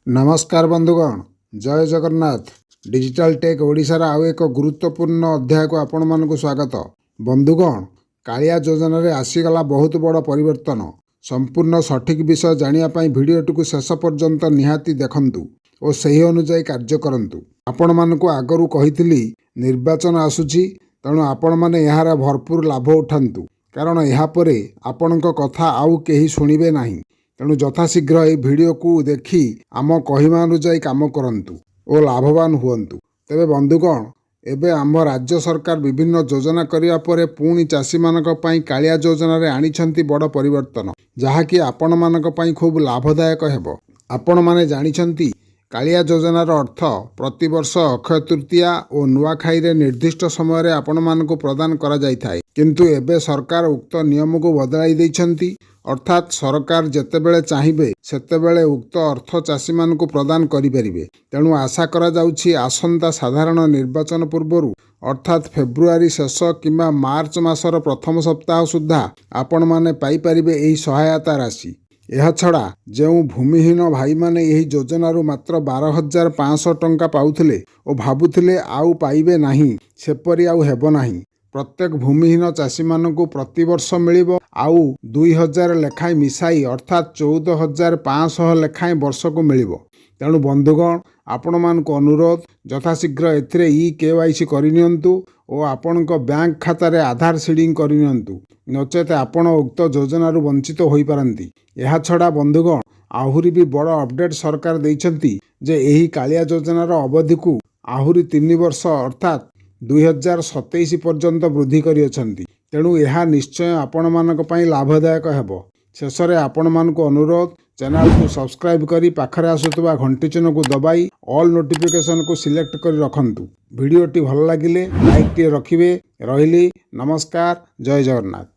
नमस्कार बंधुगण, जय जगन्नाथ। डिजिटल टेक ओडिशार आउ एक गुरुत्वपूर्ण अध्याय को आपण मानक स्वागत। बंधुगण, कालिया योजना रे आसीगला बहुत बड़ परिवर्तन। संपूर्ण सठिक विषय जानिया पई भिडियोटी को शेष पर्यंत निहाती देखंतु और सही अनुसार कार्य करंतु। आपण मानक आगरू कहितली निर्वाचन आसुची, तेणु आपण माने यार भरपूर लाभ उठांतु, कारण यहा परे आपणक कथा आउ केही सुनिबे नाही। तेणु यथाशीघ्र ये भिडियो को देखि आम कहिमा अनुसार काम करंतु और लाभवान हुअंतु। तेबे बंधुगण, एबे आम राज्य सरकार विभिन्न योजना करिया परे पुणी चाषी मानक पई कालिया योजना रे आनिछंती बड़ परिवर्तन, जहाँकि आपण मानक पई खूब लाभदायक हेबो। आपण माने जानिछंती कालिया योजनार अर्थ प्रति वर्ष अक्षय तृतीया और नुआखाई रे निर्दिष्ट समय रे आपण मानक प्रदान करा जाय थाए, किंतु एबे सरकार उक्त नियम को बदलाई दैछंती। अर्थात सरकार जेतेबेले चाहिए सेतेबेले उक्त अर्थ चाषी मानक प्रदान करिपरिबे। तेणु आशा करा जाउछि आसंता साधारण निर्वाचन पूर्वरु अर्थात फेब्रुआरी शेष किंबा मार्च मासर प्रथम सप्ताह सुद्धा आपण माने पाई परिबे एही सहायता राशि। यह छड़ा जो भूमिहीन भाई माने यही योजनारू मात्र 12,500 टंका पाउथिले और भाबुथिले आउ पाइबे नाही, सेपरि आउ हेबो नाही। प्रत्येक भूमिहीन चाषी मानक प्रतिवर्ष मिलिबो आउ 2,000 लेखाएं मिसाई अर्थात 14,500 लेखाएं वर्ष को मिलिबो। तेणु बंधुगण, आपण मानक अनुरोध यथाशीघ्र एथिरे KYC करिनियंतु और आपणक बैंक खाता रे आधार सीडिंग करिनियंतु, नचेत आपण उक्त योजनारू वंचित होई पारंती। यह छड़ा बंधुगण, आहुरी भी बड़ अपडेट सरकार दैछंती जे एही कालिया योजनार अवधि को आहुरी 3 वर्ष अर्थात 2027 पर्यंत वृद्धि करियछंती। तेणु यह निश्चय आपण मानक पई लाभदायक हेबो। शेषरे आपण मानक अनुरोध, चैनल को सब्सक्राइब करी पाखरे आसुतबा घंटी चिन्ह को दबाई ऑल नोटिफिकेशन को सिलेक्ट करी रखंतु। वीडियोटी भल लागिले लाइक टे रखिबे। रहिली, नमस्कार, जय जगन्नाथ।